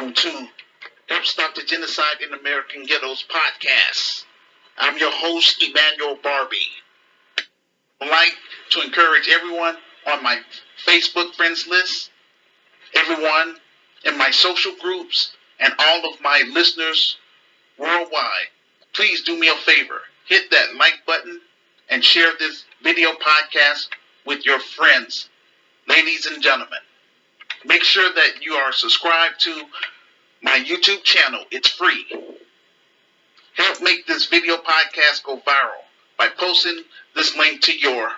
welcome to Help Stop the Genocide in American Ghettos podcast. I'm your host, Emmanuel Barbee. I'd like to encourage everyone on my Facebook friends list, everyone in my social groups, and all of my listeners worldwide. Please do me a favor. Hit that like button and share this video podcast with your friends. Ladies and gentlemen, make sure that you are subscribed to my YouTube channel. It's free. Help make this video podcast go viral by posting this link to your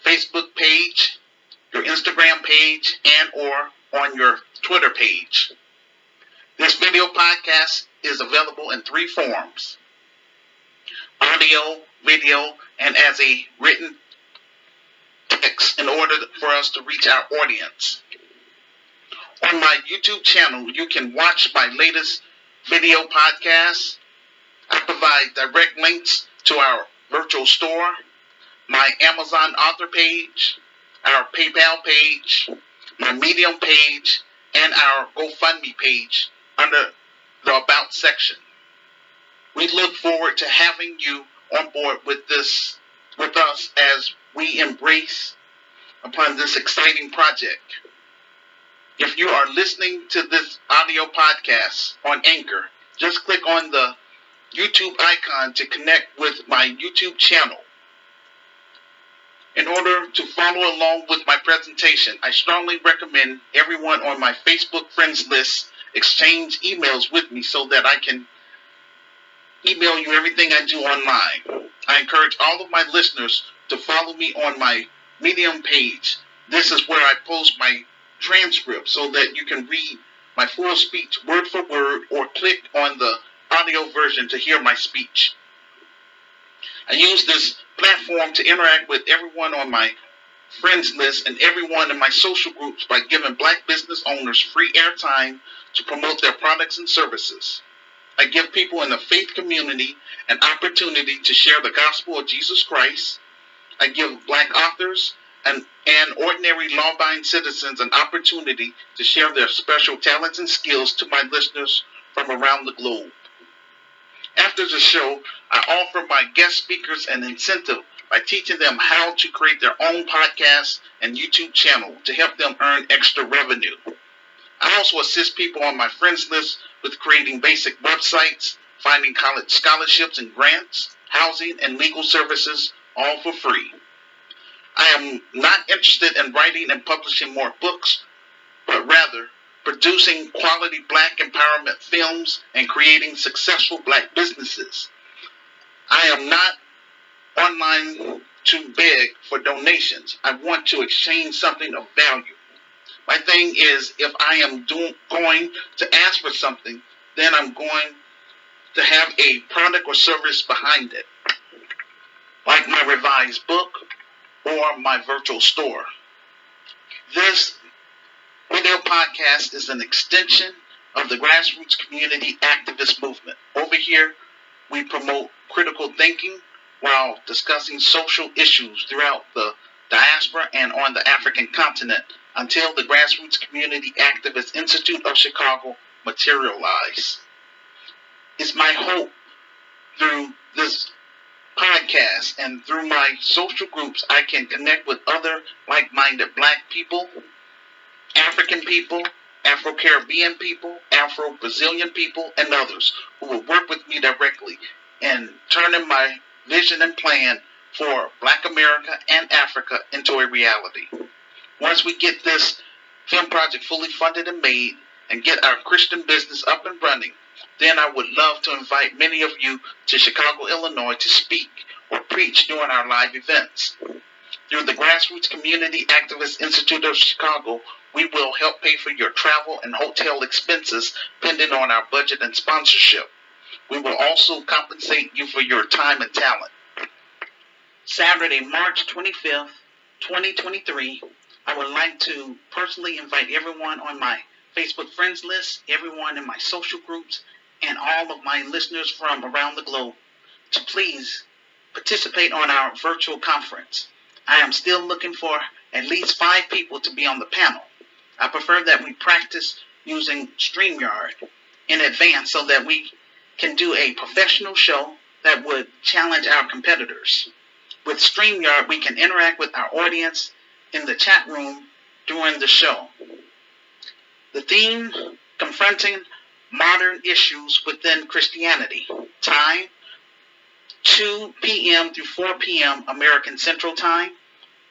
Facebook page, your Instagram page, and or on your Twitter page. This video podcast is available in three forms: audio, video, and as a written text in order for us to reach our audience. On my YouTube channel, you can watch my latest video podcasts. I provide direct links to our virtual store, my Amazon author page, our PayPal page, my Medium page, and our GoFundMe page under the About section. We look forward to having you on board with us as we embrace upon this exciting project. If you are listening to this audio podcast on Anchor, just click on the YouTube icon to connect with my YouTube channel. In order to follow along with my presentation, I strongly recommend everyone on my Facebook friends list exchange emails with me so that I can email you everything I do online. I encourage all of my listeners to follow me on my Medium page. This is where I post my transcript so that you can read my full speech word for word or click on the audio version to hear my speech. I use this platform to interact with everyone on my friends list and everyone in my social groups by giving Black business owners free airtime to promote their products and services. I give people in the faith community an opportunity to share the gospel of Jesus Christ. I give Black authors and ordinary law-abiding citizens an opportunity to share their special talents and skills to my listeners from around the globe. After the show, I offer my guest speakers an incentive by teaching them how to create their own podcast and YouTube channel to help them earn extra revenue. I also assist people on my friends list with creating basic websites, finding college scholarships and grants, housing, and legal services, all for free. I am not interested in writing and publishing more books, but rather producing quality Black empowerment films and creating successful Black businesses. I am not online to beg for donations. I want to exchange something of value. My thing is, if I am going to ask for something, then I'm going to have a product or service behind it, like my revised book or my virtual store. This video podcast is an extension of the grassroots community activist movement. Over here, we promote critical thinking while discussing social issues throughout the diaspora and on the African continent until the Grassroots Community Activist Institute of Chicago materialize. It's my hope through this podcast and through my social groups I can connect with other like-minded Black people, African people, Afro-Caribbean people, Afro-Brazilian people, and others who will work with me directly in turning my vision and plan for Black America and Africa into a reality. Once we get this film project fully funded and made and get our Christian business up and running, then I would love to invite many of you to Chicago, Illinois to speak or preach during our live events. Through the Grassroots Community Activist Institute of Chicago, we will help pay for your travel and hotel expenses pending on our budget and sponsorship. We will also compensate you for your time and talent. Saturday, March 25th, 2023, I would like to personally invite everyone on my Facebook friends list, everyone in my social groups, and all of my listeners from around the globe to please participate on our virtual conference. I am still looking for at least 5 people to be on the panel. I prefer that we practice using StreamYard in advance so that we can do a professional show that would challenge our competitors. With StreamYard, we can interact with our audience in the chat room during the show. The theme, confronting modern issues within Christianity. Time, 2 p.m. through 4 p.m. American Central Time,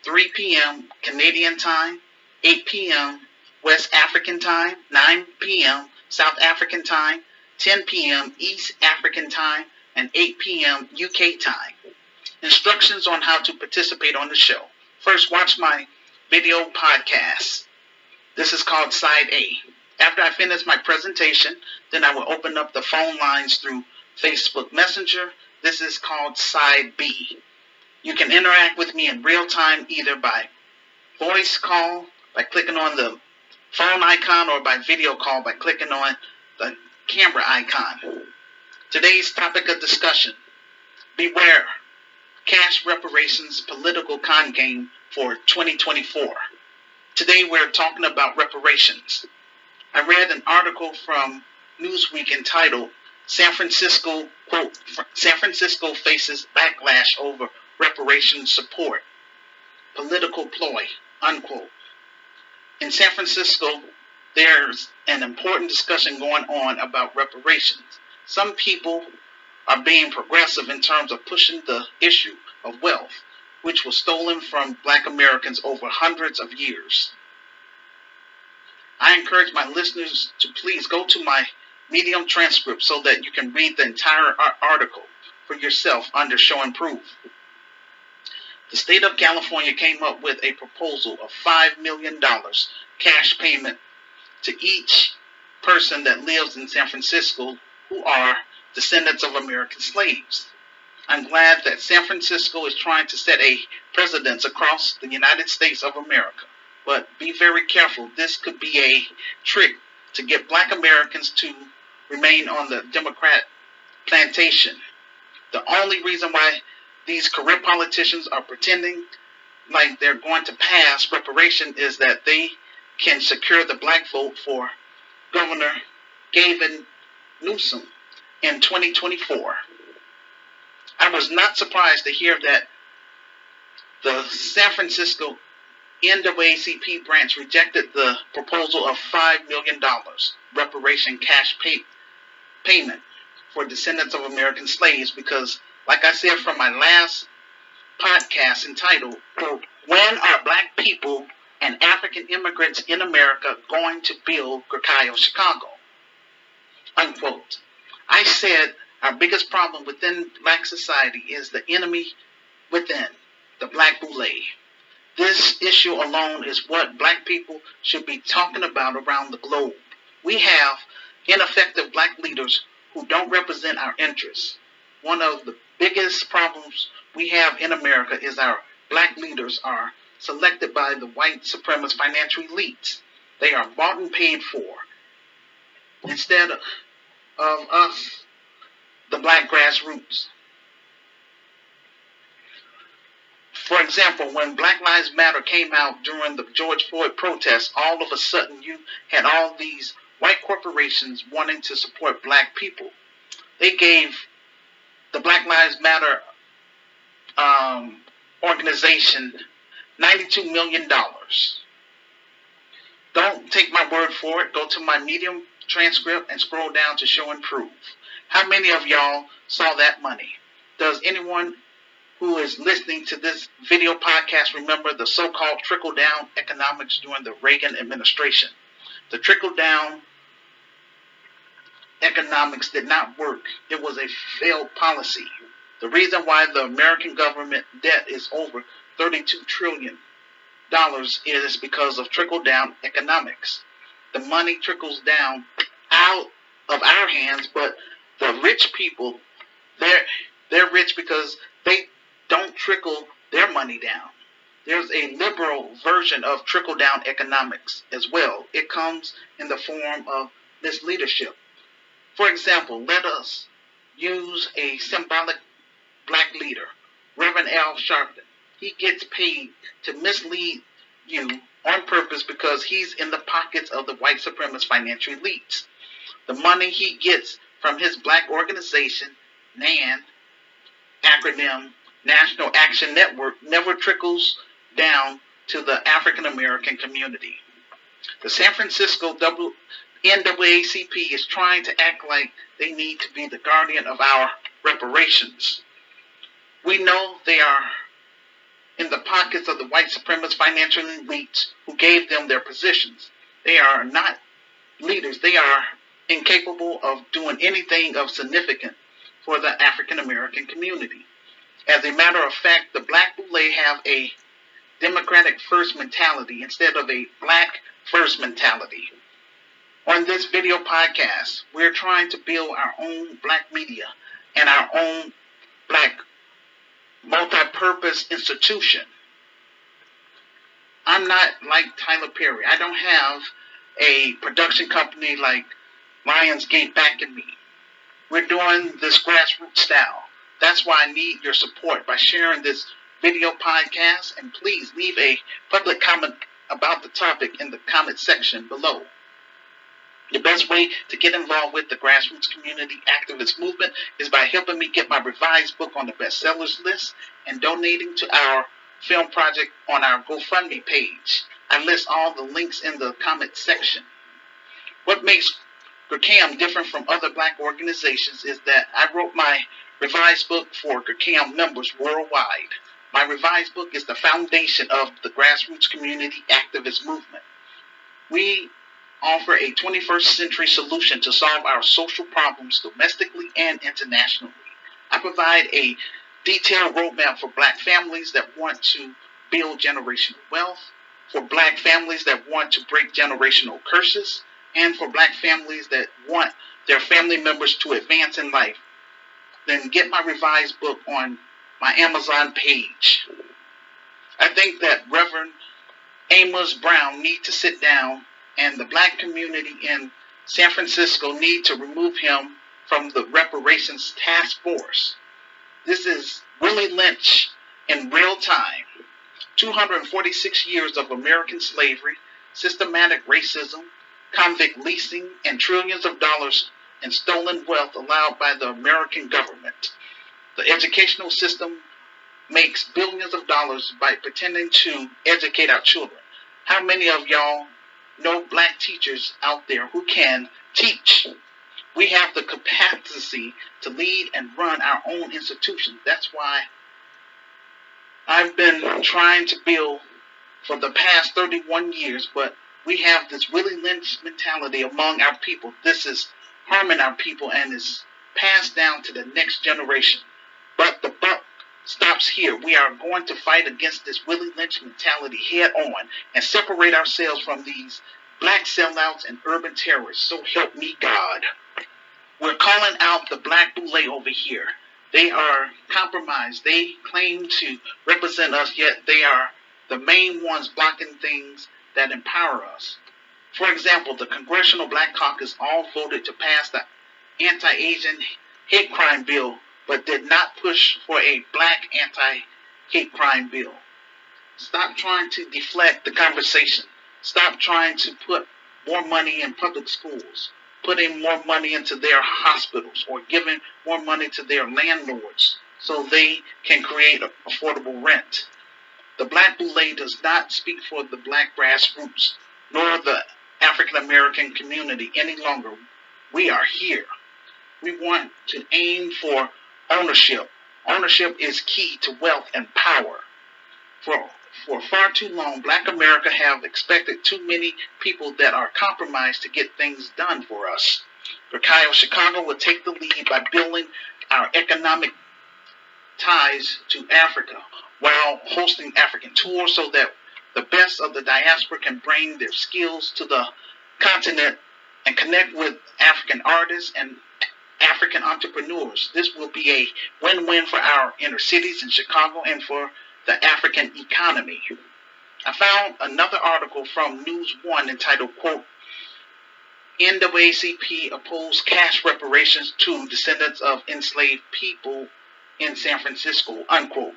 3 p.m. Canadian Time, 8 p.m. West African Time, 9 p.m. South African Time, 10 p.m. East African Time, and 8 p.m. UK Time. Instructions on how to participate on the show. First, watch my video podcast. This is called Side A. After I finish my presentation, then I will open up the phone lines through Facebook Messenger. This is called Side B. You can interact with me in real time either by voice call, by clicking on the phone icon, or by video call by clicking on the camera icon. Today's topic of discussion: beware, cash reparations political con game for 2024. Today we're talking about reparations. I read an article from Newsweek entitled San Francisco, quote, San Francisco faces backlash over reparations support, political ploy, unquote. In San Francisco, there's an important discussion going on about reparations. Some people are being progressive in terms of pushing the issue of wealth, which was stolen from Black Americans over hundreds of years. I encourage my listeners to please go to my Medium transcript so that you can read the entire article for yourself under Show and Prove. The state of California came up with a proposal of $5 million cash payment to each person that lives in San Francisco who are descendants of American slaves. I'm glad that San Francisco is trying to set a precedent across the United States of America. But be very careful. This could be a trick to get Black Americans to remain on the Democrat plantation. The only reason why these corrupt politicians are pretending like they're going to pass reparation is that they can secure the Black vote for Governor Gavin Newsom in 2024. I was not surprised to hear that the San Francisco NAACP branch rejected the proposal of $5 million reparation cash payment for descendants of American slaves because, like I said from my last podcast entitled, quote, when are Black people and African immigrants in America going to build Grecaio Chicago? Unquote. I said our biggest problem within Black society is the enemy within, the Black boule. This issue alone is what Black people should be talking about around the globe. We have ineffective Black leaders who don't represent our interests. One of the biggest problems we have in America is our Black leaders are selected by the white supremacist financial elites. They are bought and paid for instead of us, the Black grassroots. For example, when Black Lives Matter came out during the George Floyd protests, all of a sudden you had all these white corporations wanting to support Black people. They gave the Black Lives Matter organization $92 million. Don't take my word for it. Go to my Medium transcript and scroll down to Show and Prove. How many of y'all saw that money? Does anyone who is listening to this video podcast remember the so-called trickle-down economics during the Reagan administration? The trickle-down economics did not work. It was a failed policy. The reason why the American government debt is over $32 trillion is because of trickle-down economics. The money trickles down out of our hands, but the rich people, they're rich because they don't trickle their money down. There's a liberal version of trickle-down economics as well. It comes in the form of misleadership. For example, let us use a symbolic Black leader, Reverend Al Sharpton. He gets paid to mislead you on purpose because he's in the pockets of the white supremacist financial elites. The money he gets from his black organization, NAN, acronym National Action Network, never trickles down to the African American community. The San Francisco NAACP is trying to act like they need to be the guardian of our reparations. We know they are in the pockets of the white supremacist financial elites who gave them their positions. They are not leaders. They are incapable of doing anything of significance for the African American community. As a matter of fact, the Black Boule have a Democratic first mentality instead of a black first mentality. On this video podcast, we're trying to build our own black media and our own black multi-purpose institution. I'm not like Tyler Perry. I don't have a production company like Lionsgate backing me. We're doing this grassroots style. That's why I need your support by sharing this video podcast, and please leave a public comment about the topic in the comment section below. The best way to get involved with the grassroots community activist movement is by helping me get my revised book on the bestsellers list and donating to our film project on our GoFundMe page. I list all the links in the comment section. What makes GRCAM different from other black organizations is that I wrote my revised book for GRCAM members worldwide. My revised book is the foundation of the grassroots community activist movement. We offer a 21st century solution to solve our social problems domestically and internationally. I provide a detailed roadmap for black families that want to build generational wealth, for black families that want to break generational curses, and for black families that want their family members to advance in life. Then get my revised book on my Amazon page. I think that Reverend Amos Brown need to sit down, and the black community in San Francisco need to remove him from the Reparations Task Force. This is Willie Lynch in real time. 246 years of American slavery, systematic racism, convict leasing, and trillions of dollars in stolen wealth allowed by the American government. The educational system makes billions of dollars by pretending to educate our children. How many of y'all know black teachers out there who can teach? We have the capacity to lead and run our own institutions. That's why I've been trying to build for the past 31 years, but we have this Willie Lynch mentality among our people. This is harming our people and is passed down to the next generation. But the buck stops here. We are going to fight against this Willie Lynch mentality head on and separate ourselves from these black sellouts and urban terrorists. So help me God. We're calling out the Black Boule over here. They are compromised. They claim to represent us, yet they are the main ones blocking things that empower us. For example, the Congressional Black Caucus all voted to pass the anti-Asian hate crime bill, but did not push for a black anti-hate crime bill. Stop trying to deflect the conversation. Stop trying to put more money in public schools, putting more money into their hospitals, or giving more money to their landlords so they can create affordable rent. The Black Boule does not speak for the black grassroots, nor the African American community any longer. We are here. We want to aim for ownership. Ownership is key to wealth and power. For far too long, black America have expected too many people that are compromised to get things done for us. Chicago will take the lead by building our economic ties to Africa while hosting African tours so that the best of the diaspora can bring their skills to the continent and connect with African artists and African entrepreneurs. This will be a win-win for our inner cities in Chicago and for the African economy. I found another article from News One entitled, quote, NAACP oppose cash reparations to descendants of enslaved people in San Francisco, unquote.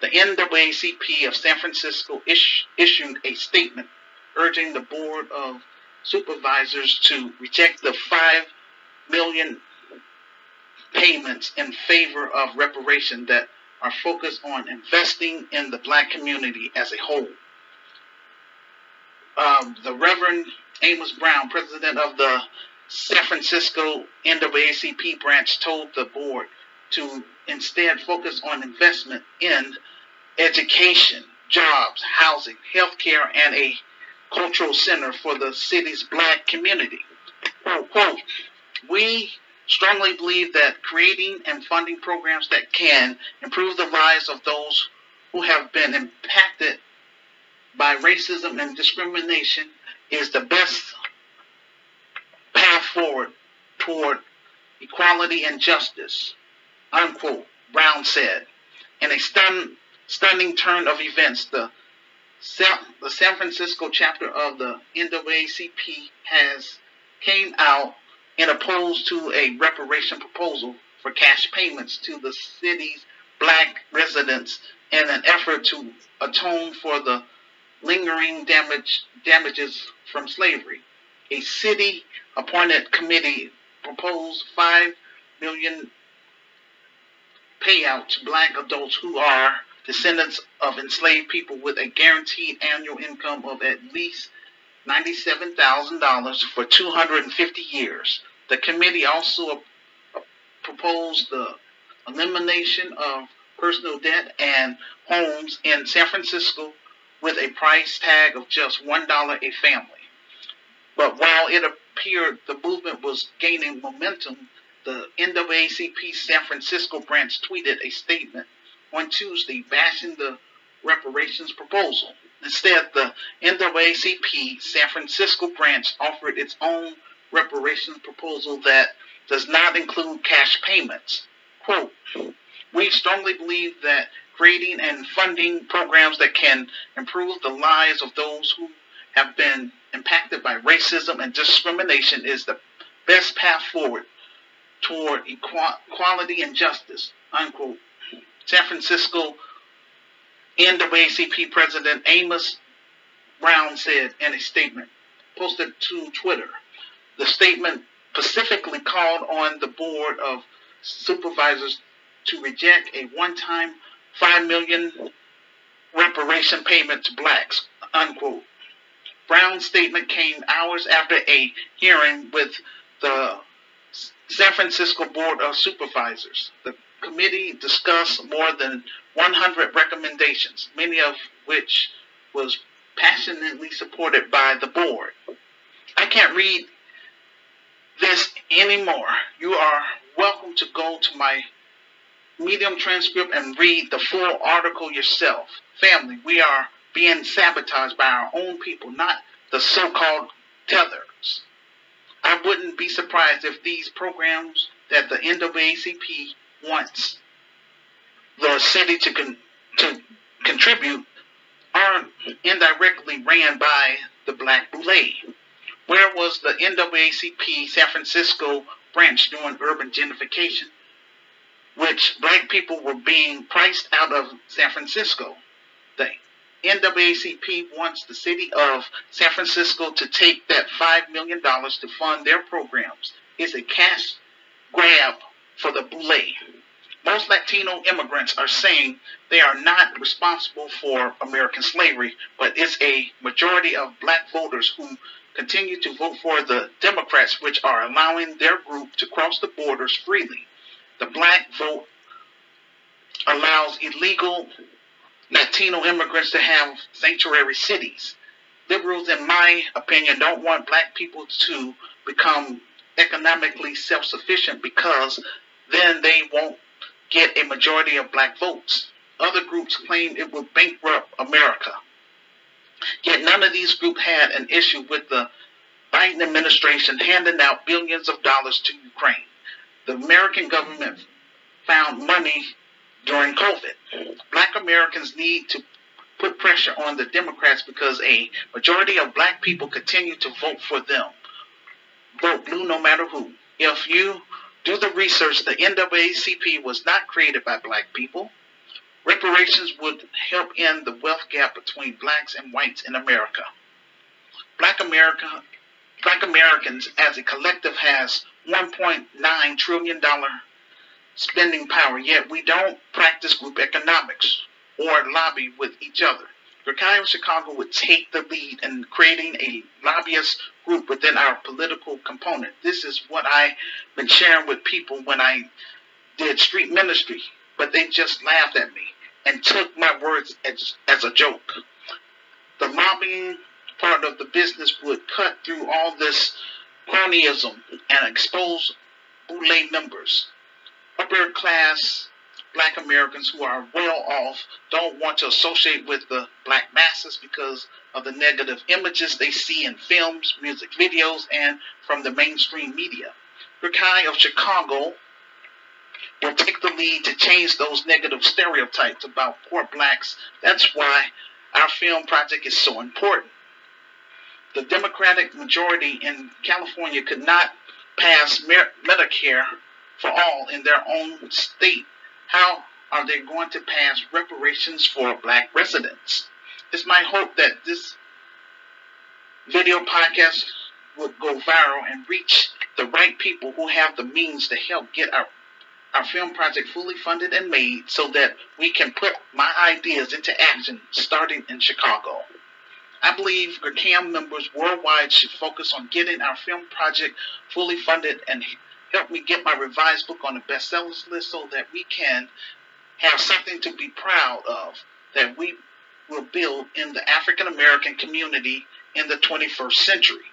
The NAACP of San Francisco issued a statement urging the Board of Supervisors to reject the $5 million payments in favor of reparation that are focused on investing in the Black community as a whole. The Reverend Amos Brown, president of the San Francisco NAACP branch, told the board to instead focus on investment in education, jobs, housing, healthcare, and a cultural center for the city's Black community. Quote, we strongly believe that creating and funding programs that can improve the lives of those who have been impacted by racism and discrimination is the best path forward toward equality and justice, unquote, Brown said. In a stunning turn of events, the San Francisco chapter of the NAACP came out and opposed to a reparation proposal for cash payments to the city's Black residents in an effort to atone for the lingering damages from slavery. A city-appointed committee proposed $5 million payout to Black adults who are descendants of enslaved people with a guaranteed annual income of at least $97,000 for 250 years. The committee also proposed the elimination of personal debt and homes in San Francisco with a price tag of just $1 a family. But while it appeared the movement was gaining momentum, the NAACP San Francisco branch tweeted a statement on Tuesday bashing the reparations proposal. Instead, the NAACP San Francisco branch offered its own reparations proposal that does not include cash payments. Quote, we strongly believe that creating and funding programs that can improve the lives of those who have been impacted by racism and discrimination is the best path forward toward equality and justice, unquote. San Francisco NAACP President Amos Brown said in a statement posted to Twitter. The statement specifically called on the Board of Supervisors to reject a one-time $5 million reparation payment to Blacks, unquote. Brown's statement came hours after a hearing with the San Francisco Board of Supervisors. The committee discussed more than 100 recommendations, many of which was passionately supported by the board. I can't read this anymore. You are welcome to go to my Medium transcript and read the full article yourself. Family, we are being sabotaged by our own people, not the so-called tethers. I wouldn't be surprised if these programs that the NAACP wants the city to contribute are indirectly ran by the Black Boule. Where was the NAACP San Francisco branch during urban gentrification, which Black people were being priced out of San Francisco? The NAACP wants the city of San Francisco to take that $5 million to fund their programs. It's a cash grab for the Boule. Most Latino immigrants are saying they are not responsible for American slavery, but it's a majority of Black voters who continue to vote for the Democrats, which are allowing their group to cross the borders freely. The Black vote allows illegal Latino immigrants to have sanctuary cities. Liberals, in my opinion, don't want Black people to become economically self-sufficient because then they won't get a majority of Black votes. Other groups claim it will bankrupt America. Yet none of these groups had an issue with the Biden administration handing out billions of dollars to Ukraine. The American government found money during COVID. Black Americans need to put pressure on the Democrats because a majority of Black people continue to vote for them. Vote blue no matter who. If you do the research, the NAACP was not created by Black people. Reparations would help end the wealth gap between Blacks and whites in America. Black Americans as a collective has $1.9 trillion spending power, yet we don't practice group economics or lobby with each other. Ghettos Chicago would take the lead in creating a lobbyist group within our political component. This is what I've been sharing with people when I did street ministry, but they just laughed at me and took my words as a joke. The lobbying part of the business would cut through all this cronyism and expose boule members. Upper class Black Americans who are well off don't want to associate with the black masses because of the negative images they see in films, music videos, and from the mainstream media. Ghettos of Chicago will take the lead to change those negative stereotypes about poor blacks. That's why our film project is so important. The Democratic majority in California could not pass Medicare for all in their own state. How are they going to pass reparations for black residents? It's my hope that this video podcast would go viral and reach the right people who have the means to help get our film project fully funded and made so that we can put my ideas into action starting in Chicago. I believe GRCAM members worldwide should focus on getting our film project fully funded and help me get my revised book on the bestsellers list so that we can have something to be proud of that we will build in the African American community in the 21st century.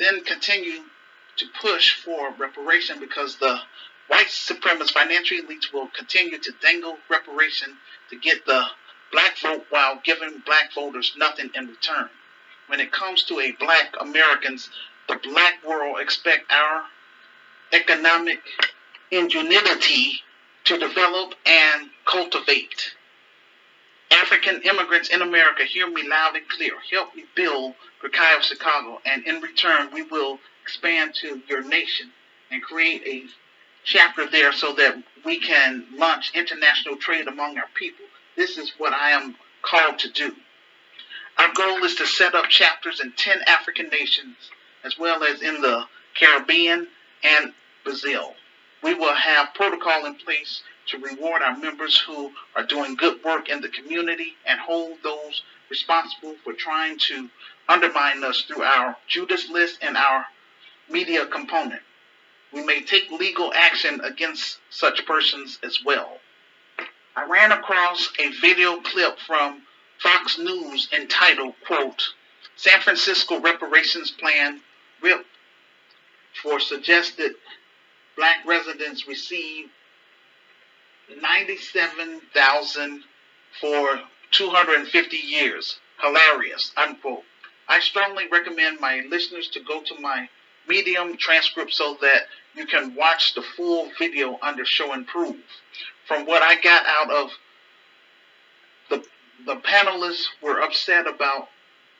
Then continue to push for reparation because the white supremacist financial elites will continue to dangle reparation to get the black vote while giving black voters nothing in return. When it comes to black Americans, the black world expect our economic ingenuity to develop and cultivate. African immigrants in America, hear me loud and clear. Help me build Ghettos Chicago, and in return, we will expand to your nation and create a chapter there so that we can launch international trade among our people. This is what I am called to do. Our goal is to set up chapters in 10 African nations, as well as in the Caribbean and Brazil. We will have protocol in place to reward our members who are doing good work in the community and hold those responsible for trying to undermine us through our Judas list and our media component. We may take legal action against such persons as well. I ran across a video clip from Fox News entitled, quote, San Francisco Reparations Plan RIP for suggested black residents receive $97,000 for 250 years. Hilarious, unquote. I strongly recommend my listeners to go to my Medium transcript so that you can watch the full video under Show and Prove. From what I got out of the panelists were upset about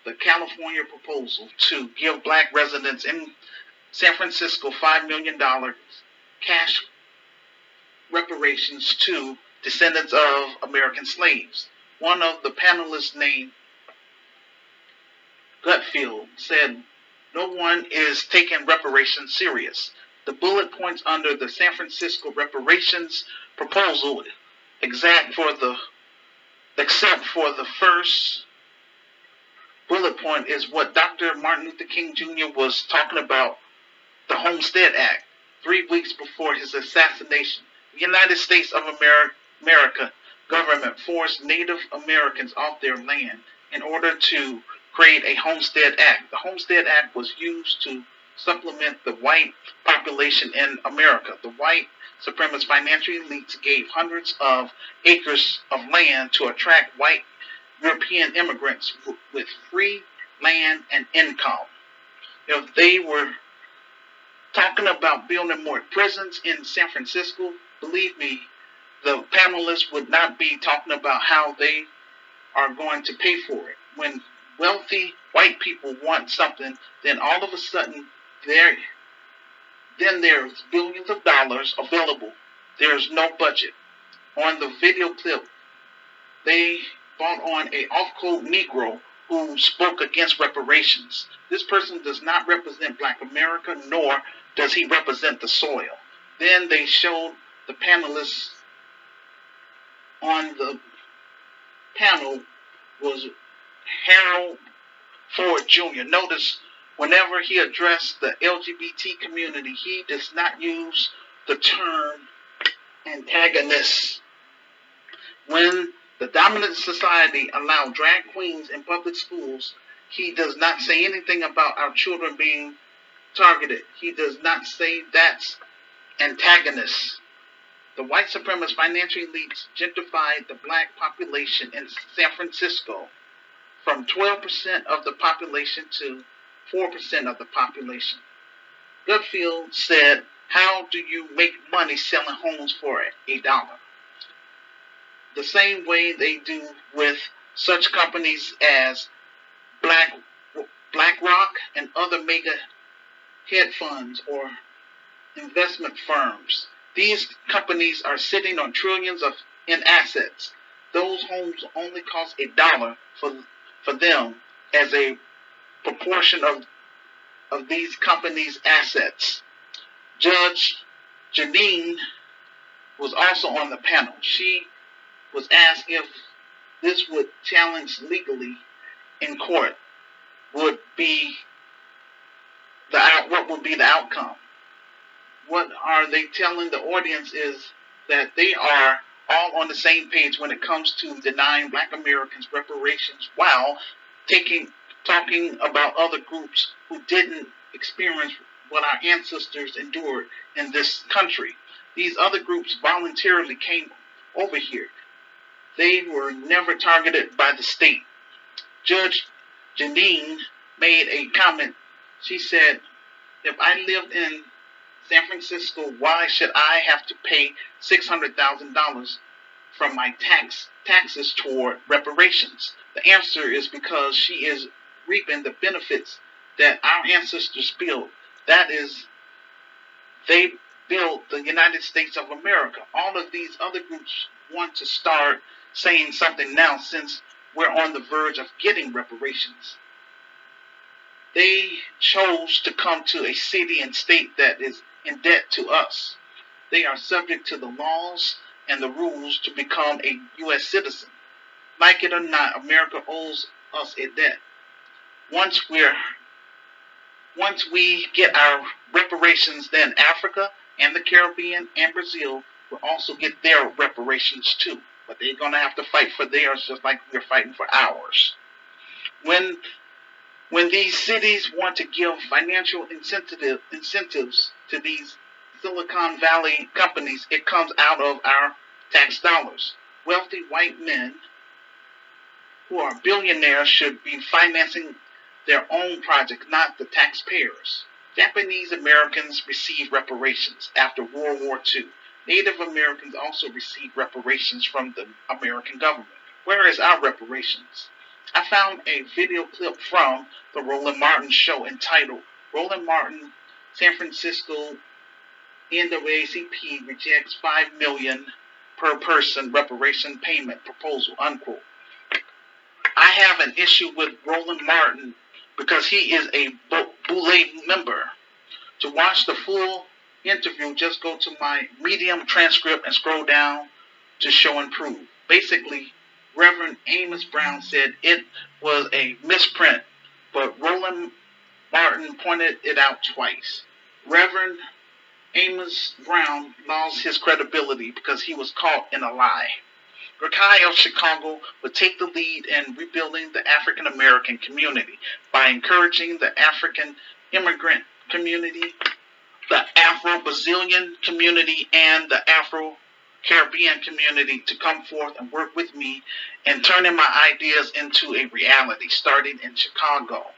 the California proposal to give black residents in San Francisco $5 million cash reparations to descendants of American slaves. One of the panelists named Gutfield said, no one is taking reparations serious. The bullet points under the San Francisco reparations proposal, except for the first bullet point, is what Dr. Martin Luther King Jr. was talking about, the Homestead Act, 3 weeks before his assassination. The United States of America government forced Native Americans off their land in order to create a Homestead Act. The Homestead Act was used to supplement the white population in America. The white supremacist financial elites gave hundreds of acres of land to attract white European immigrants with free land and income. If they were talking about building more prisons in San Francisco, believe me, the panelists would not be talking about how they are going to pay for it. When wealthy white people want something, then all of a sudden there's billions of dollars available. There's no budget. On the video clip, they brought on a off-code Negro who spoke against reparations. This person does not represent Black America, nor does he represent the soil. Then they showed the panelists on the panel was Harold Ford Jr. Notice whenever he addressed the LGBT community, he does not use the term antagonist. When the dominant society allowed drag queens in public schools, he does not say anything about our children being targeted. He does not say that's antagonist. The white supremacist financial elites gentrified the Black population in San Francisco from 12% of the population to 4% of the population. Gutfield said, "How do you make money selling homes for $1?" The same way they do with such companies as BlackRock and other mega hedge funds or investment firms. These companies are sitting on trillions in assets. Those homes only cost $1 for them as a proportion of these companies' assets. Judge Janine was also on the panel. She was asked if this would challenge legally in court what would be the outcome. What are they telling the audience is that they are all on the same page when it comes to denying Black Americans reparations while talking about other groups who didn't experience what our ancestors endured in this country. These other groups voluntarily came over here. They were never targeted by the state. Judge Janine made a comment. She said, "If I lived in San Francisco, why should I have to pay $600,000 from my taxes toward reparations?" The answer is because she is reaping the benefits that our ancestors built. That is, they built the United States of America. All of these other groups want to start saying something now since we're on the verge of getting reparations. They chose to come to a city and state that is in debt to us. They are subject to the laws and the rules to become a U.S. citizen. Like it or not, America owes us a debt. Once we get our reparations, then Africa and the Caribbean and Brazil will also get their reparations too. But they're going to have to fight for theirs just like we're fighting for ours. When these cities want to give financial incentives to these Silicon Valley companies, it comes out of our tax dollars. Wealthy white men who are billionaires should be financing their own projects, not the taxpayers. Japanese Americans received reparations after World War II. Native Americans also received reparations from the American government. Where is our reparations? I found a video clip from the Roland Martin show entitled "Roland Martin, San Francisco NAACP rejects $5 million per person reparation payment proposal," unquote. I have an issue with Roland Martin because he is a Boule member. To watch the full interview, just go to my Medium transcript and scroll down to show and prove. Basically, Reverend Amos Brown said it was a misprint, but Roland Martin pointed it out twice. Reverend Amos Brown lost his credibility because he was caught in a lie. Rakai of Chicago would take the lead in rebuilding the African American community by encouraging the African immigrant community, the Afro-Brazilian community, and the Afro-Caribbean community to come forth and work with me in turning my ideas into a reality, starting in Chicago.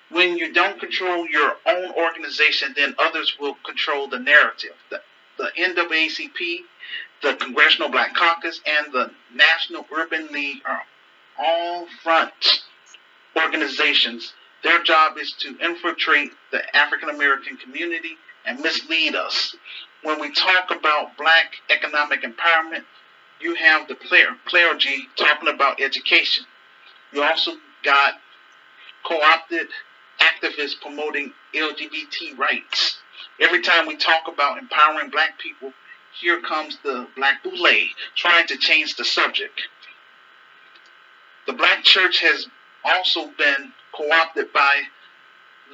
When you don't control your own organization, then others will control the narrative. The NAACP, the Congressional Black Caucus, and the National Urban League are all front organizations. Their job is to infiltrate the African American community and mislead us. When we talk about Black economic empowerment, you have the clergy talking about education. You also got co-opted activists promoting LGBT rights. Every time we talk about empowering black people, here comes the black boule trying to change the subject. The black church has also been co-opted by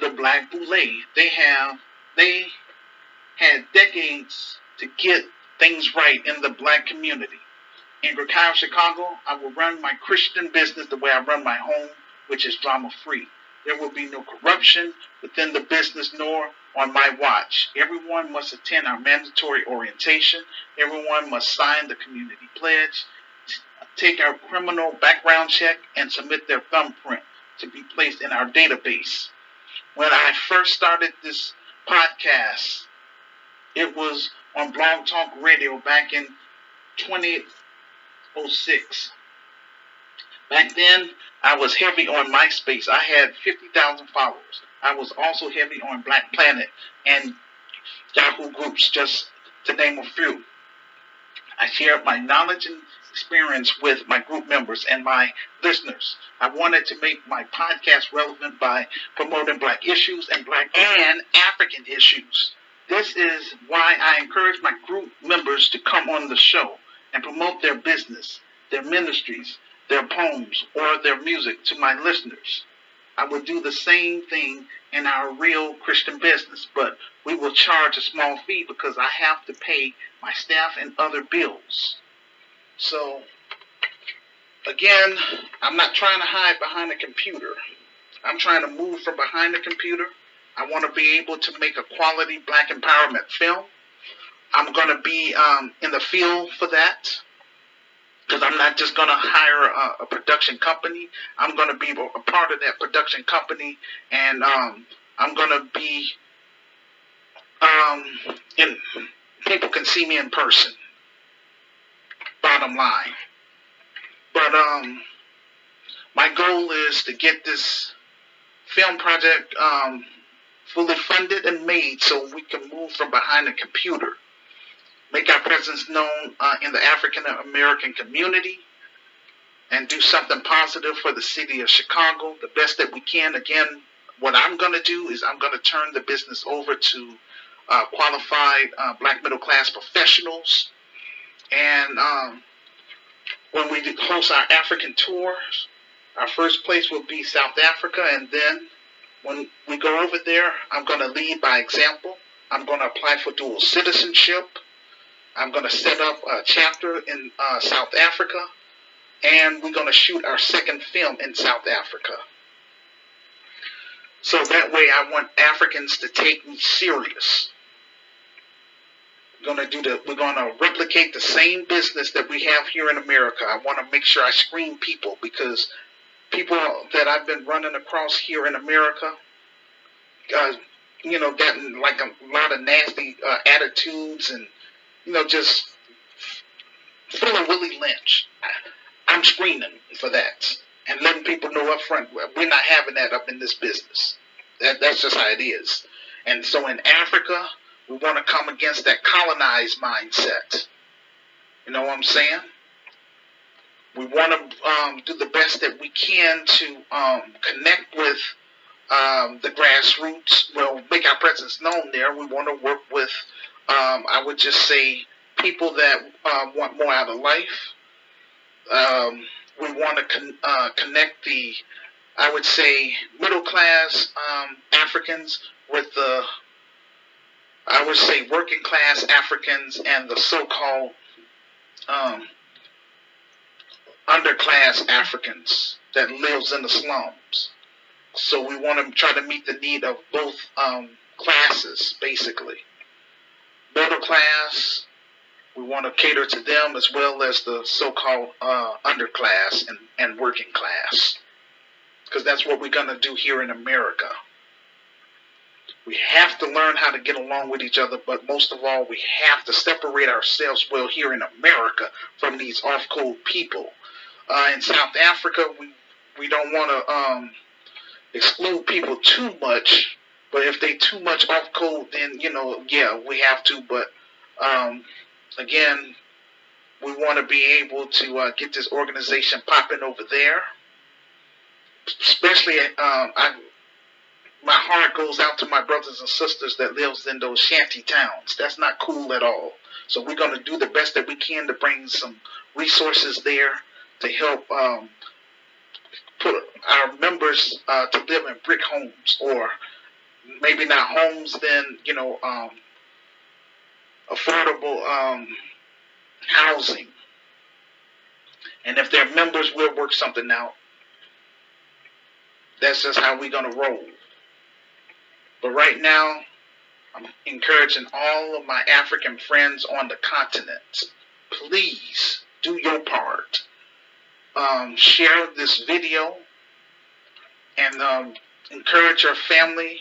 the black boule. They had decades to get things right in the black community. In Greater Chicago, I will run my Christian business the way I run my home, which is drama-free. There will be no corruption within the business nor on my watch. Everyone must attend our mandatory orientation. Everyone must sign the community pledge, take our criminal background check, and submit their thumbprint to be placed in our database. When I first started this podcast, it was on Blog Talk Radio back in 2006. Back then, I was heavy on MySpace. I had 50,000 followers. I was also heavy on Black Planet and Yahoo groups, just to name a few. I shared my knowledge and experience with my group members and my listeners. I wanted to make my podcast relevant by promoting black issues and black and African issues. This is why I encourage my group members to come on the show and promote their business, their ministries, their poems, or their music to my listeners. I would do the same thing in our real Christian business, but we will charge a small fee because I have to pay my staff and other bills. So, again, I'm not trying to hide behind a computer. I'm trying to move from behind the computer. I want to be able to make a quality black empowerment film. I'm going to be in the field for that, because I'm not just going to hire a production company. I'm going to be a part of that production company, and I'm going to be, people can see me in person, bottom line. But my goal is to get this film project fully funded and made so we can move from behind the computer, make our presence known in the African American community, and do something positive for the city of Chicago the best that we can. Again, what I'm going to do is I'm going to turn the business over to qualified black middle class professionals. And when we host our African tours, our first place will be South Africa, and then when we go over there, I'm going to lead by example. I'm going to apply for dual citizenship. I'm going to set up a chapter in South Africa, and we're going to shoot our second film in South Africa. So that way I want Africans to take me serious. We're going to replicate the same business that we have here in America. I want to make sure I screen people, because people that I've been running across here in America, gotten like a lot of nasty attitudes and, just full of Willie Lynch. I'm screening for that and letting people know up front, we're not having that up in this business. That's just how it is. And so in Africa, we want to come against that colonized mindset. You know what I'm saying? We want to do the best that we can to connect with the grassroots. Well, make our presence known there. We want to work with, I would just say, people that want more out of life. We want to connect the, I would say, middle class Africans with the, I would say, working class Africans and the so-called underclass Africans that lives in the slums. So we want to try to meet the need of both classes, basically. Middle class, we want to cater to them, as well as the so-called underclass and working class, because that's what we're going to do here in America. We have to learn how to get along with each other, but most of all, we have to separate ourselves well here in America from these off-code people. In South Africa, we don't want to exclude people too much, but if they too much off-code, then, we have to. But again, we want to be able to get this organization popping over there especially my heart goes out to my brothers and sisters that lives in those shanty towns. That's not cool at all. So we're going to do the best that we can to bring some resources there to help put our members to live in brick homes, or maybe not homes, then affordable housing. And if they're members, we'll work something out. That's just how we're going to roll. But right now, I'm encouraging all of my African friends on the continent, please do your part. Share this video and encourage your family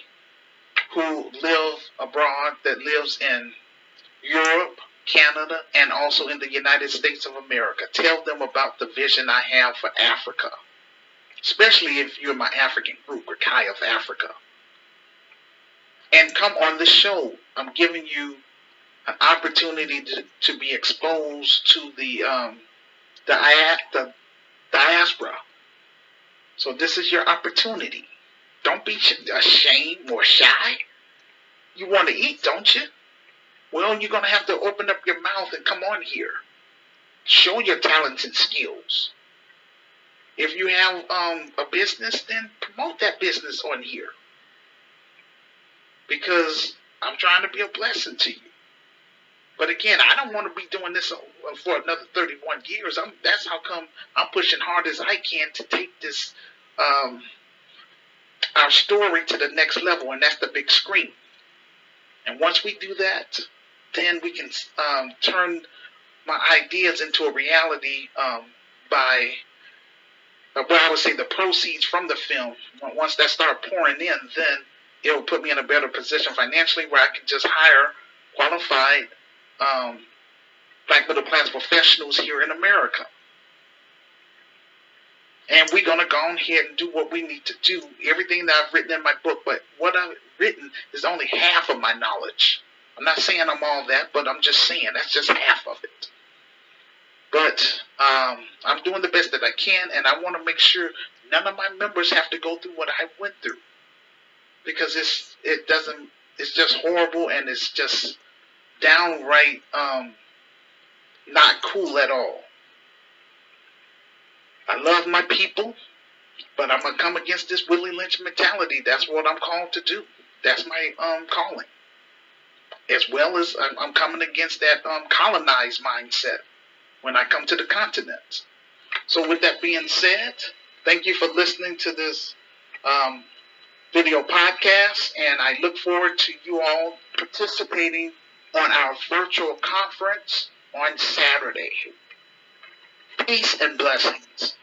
who live abroad, that lives in Europe, Canada, and also in the United States of America. Tell them about the vision I have for Africa, especially if you're my African group, Kai of Africa. And come on the show. I'm giving you an opportunity to be exposed to the diaspora. So this is your opportunity. Don't be ashamed or shy. You want to eat, don't you? Well, you're going to have to open up your mouth and come on here. Show your talents and skills. If you have a business, then promote that business on here. Because I'm trying to be a blessing to you. But again, I don't want to be doing this for another 31 years. That's how come I'm pushing hard as I can to take this, our story to the next level, and that's the big screen. And once we do that, then we can turn my ideas into a reality by, I would say, the proceeds from the film. Once that start pouring in, then it will put me in a better position financially, where I can just hire qualified black middle class professionals here in America. And we're going to go ahead and do what we need to do. Everything that I've written in my book, but what I've written is only half of my knowledge. I'm not saying I'm all that, but I'm just saying that's just half of it. But I'm doing the best that I can, and I want to make sure none of my members have to go through what I went through. Because it's just horrible, and it's just downright not cool at all. I love my people, but I'm going to come against this Willie Lynch mentality. That's what I'm called to do. That's my calling. As well as I'm coming against that colonized mindset when I come to the continent. So with that being said, thank you for listening to this video podcast, and I look forward to you all participating on our virtual conference on Saturday. Peace and blessings.